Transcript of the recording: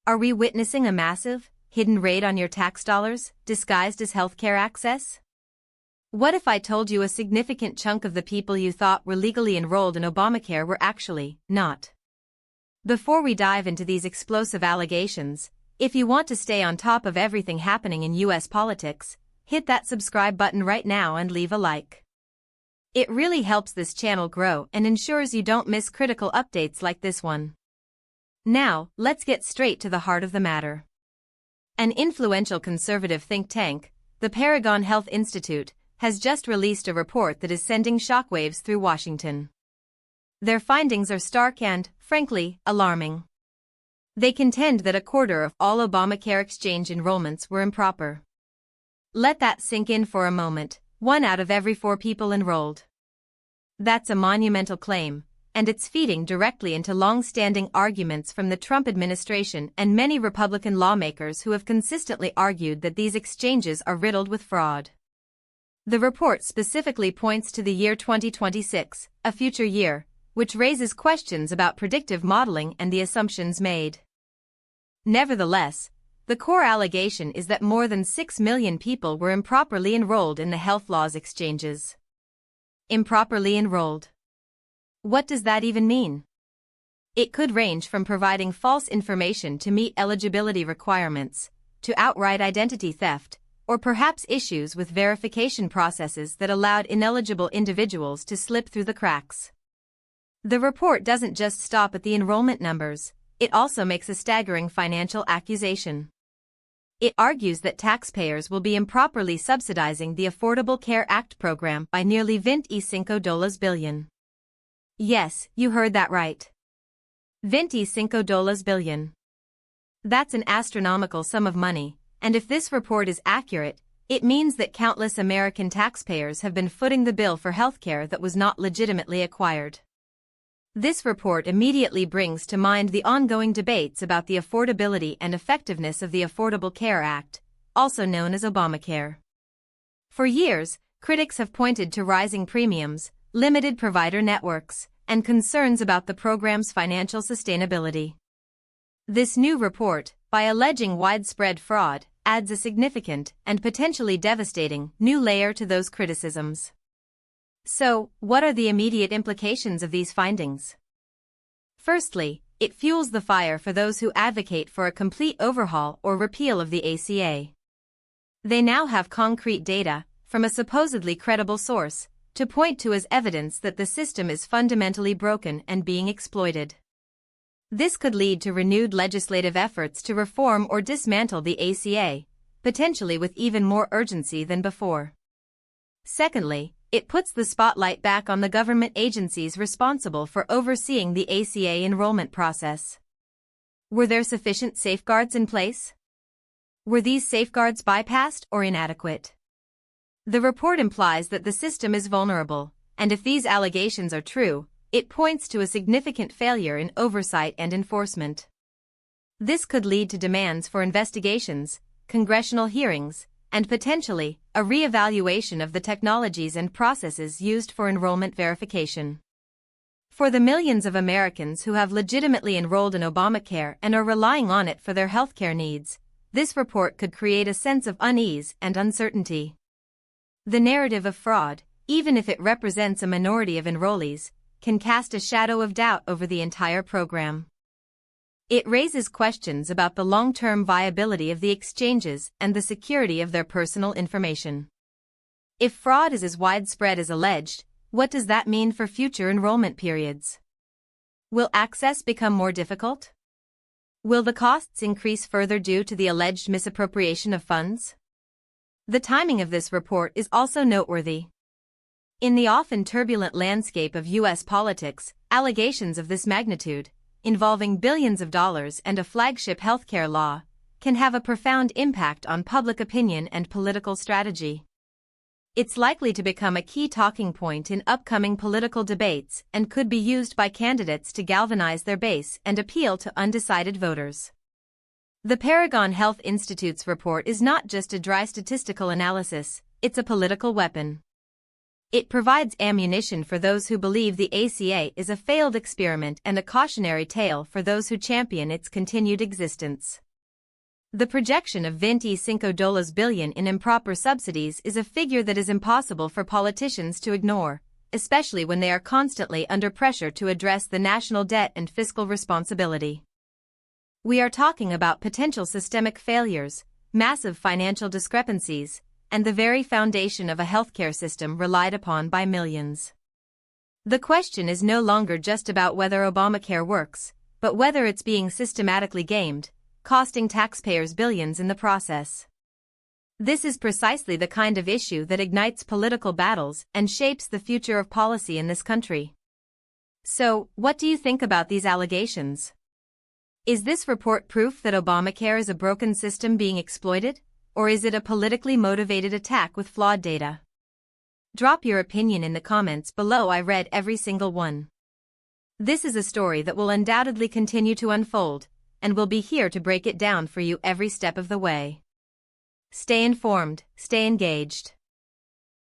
Are we witnessing a massive, hidden raid on your tax dollars, disguised as healthcare access? What if I told you a significant chunk of the people you thought were legally enrolled in Obamacare were actually not? Before we dive into these explosive allegations, if you want to stay on top of everything happening in US politics, hit that subscribe button right now and leave a like. It really helps this channel grow and ensures you don't miss critical updates like this one. Now, let's get straight to the heart of the matter. An influential conservative think tank, the Paragon Health Institute, has just released a report that is sending shockwaves through Washington. Their findings are stark and, frankly, alarming. They contend that a quarter of all Obamacare exchange enrollments were improper. Let that sink in for a moment. 1 out of every 4 people enrolled. That's a monumental claim, and it's feeding directly into long-standing arguments from the Trump administration and many Republican lawmakers who have consistently argued that these exchanges are riddled with fraud. The report specifically points to the year 2026, a future year, which raises questions about predictive modeling and the assumptions made. Nevertheless, the core allegation is that more than 6 million people were improperly enrolled in the health laws exchanges. Improperly enrolled. What does that even mean? It could range from providing false information to meet eligibility requirements, to outright identity theft, or perhaps issues with verification processes that allowed ineligible individuals to slip through the cracks. The report doesn't just stop at the enrollment numbers, it also makes a staggering financial accusation. It argues that taxpayers will be improperly subsidizing the Affordable Care Act program by nearly $25 billion. Yes, you heard that right. $25 billion. That's an astronomical sum of money, and if this report is accurate, it means that countless American taxpayers have been footing the bill for healthcare that was not legitimately acquired. This report immediately brings to mind the ongoing debates about the affordability and effectiveness of the Affordable Care Act, also known as Obamacare. For years, critics have pointed to rising premiums, limited provider networks, and concerns about the program's financial sustainability. This new report, by alleging widespread fraud, adds a significant and potentially devastating new layer to those criticisms. So, what are the immediate implications of these findings? Firstly, it fuels the fire for those who advocate for a complete overhaul or repeal of the ACA. They now have concrete data, from a supposedly credible source, to point to as evidence that the system is fundamentally broken and being exploited. This could lead to renewed legislative efforts to reform or dismantle the ACA, potentially with even more urgency than before. Secondly, it puts the spotlight back on the government agencies responsible for overseeing the ACA enrollment process. Were there sufficient safeguards in place? Were these safeguards bypassed or inadequate? The report implies that the system is vulnerable, and if these allegations are true, it points to a significant failure in oversight and enforcement. This could lead to demands for investigations, congressional hearings, and potentially, a re-evaluation of the technologies and processes used for enrollment verification. For the millions of Americans who have legitimately enrolled in Obamacare and are relying on it for their healthcare needs, this report could create a sense of unease and uncertainty. The narrative of fraud, even if it represents a minority of enrollees, can cast a shadow of doubt over the entire program. It raises questions about the long-term viability of the exchanges and the security of their personal information. If fraud is as widespread as alleged, what does that mean for future enrollment periods? Will access become more difficult? Will the costs increase further due to the alleged misappropriation of funds? The timing of this report is also noteworthy. In the often turbulent landscape of U.S. politics, allegations of this magnitude, involving billions of dollars and a flagship healthcare law, can have a profound impact on public opinion and political strategy. It's likely to become a key talking point in upcoming political debates and could be used by candidates to galvanize their base and appeal to undecided voters. The Paragon Health Institute's report is not just a dry statistical analysis, it's a political weapon. It provides ammunition for those who believe the ACA is a failed experiment and a cautionary tale for those who champion its continued existence. The projection of $25 billion in improper subsidies is a figure that is impossible for politicians to ignore, especially when they are constantly under pressure to address the national debt and fiscal responsibility. We are talking about potential systemic failures, massive financial discrepancies, and the very foundation of a healthcare system relied upon by millions. The question is no longer just about whether Obamacare works, but whether it's being systematically gamed, costing taxpayers billions in the process. This is precisely the kind of issue that ignites political battles and shapes the future of policy in this country. So, what do you think about these allegations? Is this report proof that Obamacare is a broken system being exploited? Or is it a politically motivated attack with flawed data? Drop your opinion in the comments below. I read every single one. This is a story that will undoubtedly continue to unfold, and we'll be here to break it down for you every step of the way. Stay informed, stay engaged.